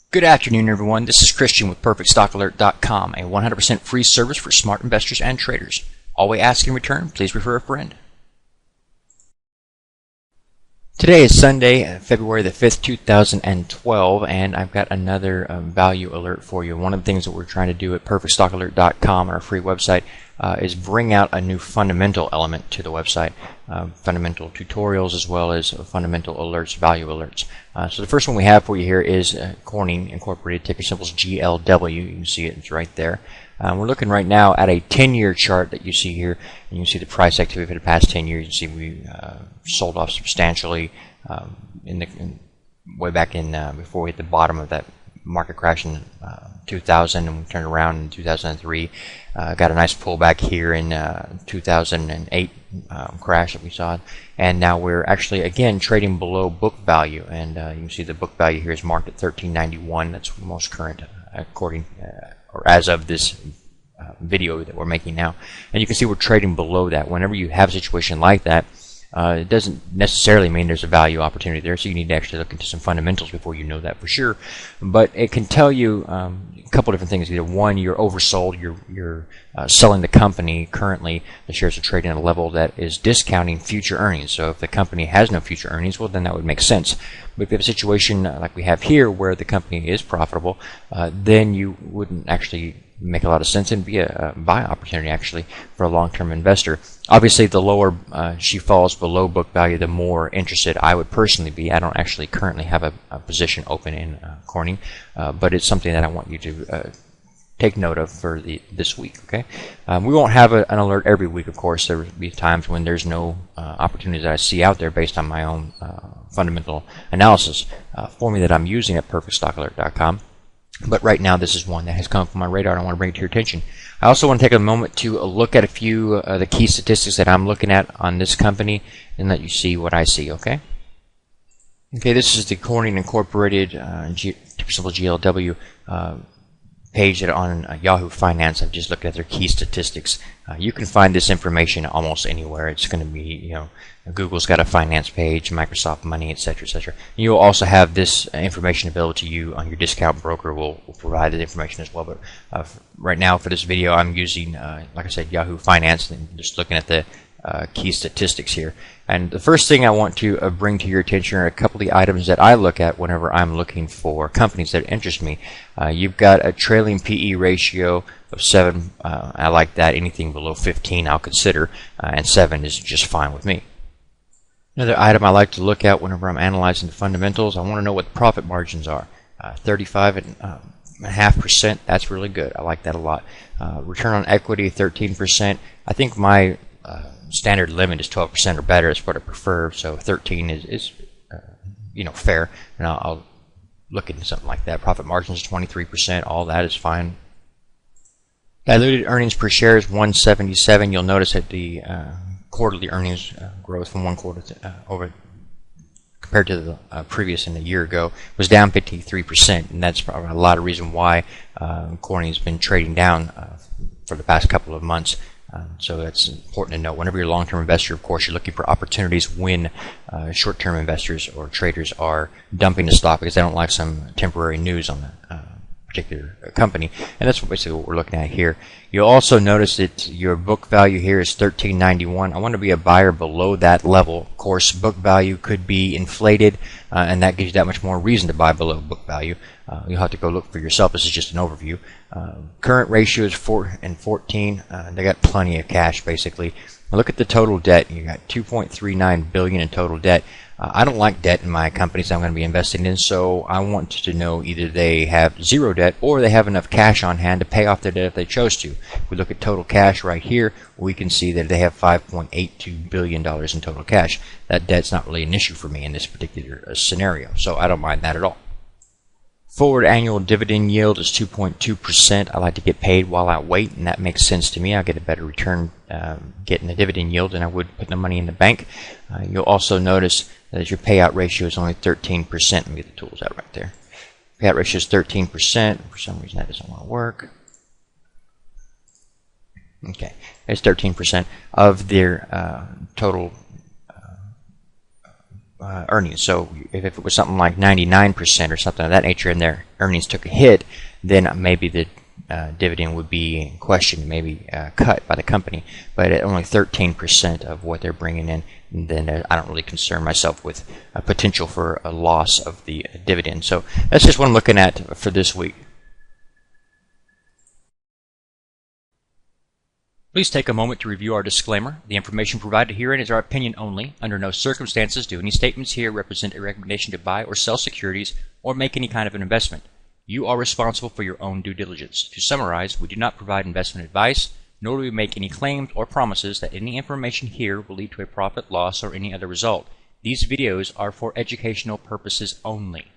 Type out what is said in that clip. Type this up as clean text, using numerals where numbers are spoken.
Good afternoon, everyone. This is Christian with PerfectStockAlert.com, a 100% free service for smart investors and traders. All we ask in return, please refer a friend. Today is Sunday, February the 5th, 2012, and I've got another value alert for you. One of the things that we're trying to do at PerfectStockAlert.com, our free website, is bring out a new fundamental element to the website, fundamental tutorials as well as fundamental alerts, value alerts. So the first one we have for you here is Corning Incorporated, ticker symbols GLW. You can see it, it's right there. We're looking right now at a 10-year chart that you see here, and you can see the price activity for the past 10 years. You see we sold off substantially way back in before we hit the bottom of that market crash in 2000, and we turned around in 2003. Got a nice pullback here in 2008 crash that we saw, and now we're actually again trading below book value, and you can see the book value here is marked at $13.91. That's the most current according or as of this video that we're making now, and you can see we're trading below that. Whenever you have a situation like that, it doesn't necessarily mean there's a value opportunity there, so you need to actually look into some fundamentals before you know that for sure. But it can tell you a couple different things. Either one, you're oversold, you're selling the company currently, the shares are trading at a level that is discounting future earnings. So if the company has no future earnings, well, then that would make sense. But if you have a situation like we have here where the company is profitable, then you wouldn't actually make a lot of sense and be a buy opportunity actually for a long-term investor. Obviously, the lower she falls below book value, the more interested I would personally be. I don't actually currently have a position open in Corning, but it's something that I want you to take note of for this week. Okay, we won't have an alert every week, of course. There will be times when there's no opportunities that I see out there based on my own fundamental analysis formula that I'm using at PerfectStockAlert.com. But right now, this is one that has come from my radar, and I want to bring it to your attention. I also want to take a moment to look at a few of the key statistics that I'm looking at on this company and let you see what I see, okay? Okay, this is the Corning Incorporated ticker symbol GLW page that on Yahoo Finance. I've just looked at their key statistics. You can find this information almost anywhere. It's going to be, you know, Google's got a finance page, Microsoft Money, etc., etc. You'll also have this information available to you on your discount broker. Will provide that information as well. But right now, for this video, I'm using, like I said, Yahoo Finance, and just looking at the key statistics here. And the first thing I want to bring to your attention are a couple of the items that I look at whenever I'm looking for companies that interest me. You've got a trailing PE ratio of 7. I like that. Anything below 15 I'll consider, and 7 is just fine with me. Another item I like to look at whenever I'm analyzing the fundamentals, I want to know what the profit margins are. 35.5%, that's really good. I like that a lot. Return on equity, 13%. I think my standard limit is 12% or better. That's what I prefer. So 13 is you know, fair, and I'll look into something like that. Profit margins 23%. All that is fine. Diluted earnings per share is 177. You'll notice that the quarterly earnings growth from one quarter over compared to the previous in a year ago was down 53%, and that's probably a lot of reason why Corning has been trading down for the past couple of months. So that's important to know. Whenever you're a long-term investor, of course, you're looking for opportunities when short-term investors or traders are dumping the stock because they don't like some temporary news on the particular company. And that's basically what we're looking at here. You'll also notice that your book value here is $13.91. I want to be a buyer below that level. Of course, book value could be inflated, and that gives you that much more reason to buy below book value. You'll have to go look for yourself. This is just an overview. Current ratio is 4 and 14. They got plenty of cash, basically. Now look at the total debt. You got $2.39 billion in total debt. I don't like debt in my companies I'm going to be investing in, so I want to know either they have zero debt or they have enough cash on hand to pay off their debt if they chose to. If we look at total cash right here, we can see that they have $5.82 billion in total cash. That debt's not really an issue for me in this particular scenario, so I don't mind that at all. Forward annual dividend yield is 2.2%. I like to get paid while I wait, and that makes sense to me. I'll get a better return getting the dividend yield than I would putting the money in the bank. You'll also notice that your payout ratio is only 13%. Let me get the tools out right there. Payout ratio is 13%. For some reason, that doesn't want to work. Okay, it's 13% of their total earnings. So if it was something like 99% or something of that nature and their earnings took a hit, then maybe the dividend would be in question, maybe cut by the company. But at only 13% of what they're bringing in, then I don't really concern myself with a potential for a loss of the dividend. So that's just what I'm looking at for this week. Please take a moment to review our disclaimer. The information provided herein is our opinion only. Under no circumstances do any statements here represent a recommendation to buy or sell securities or make any kind of an investment. You are responsible for your own due diligence. To summarize, we do not provide investment advice, nor do we make any claims or promises that any information here will lead to a profit, loss, or any other result. These videos are for educational purposes only.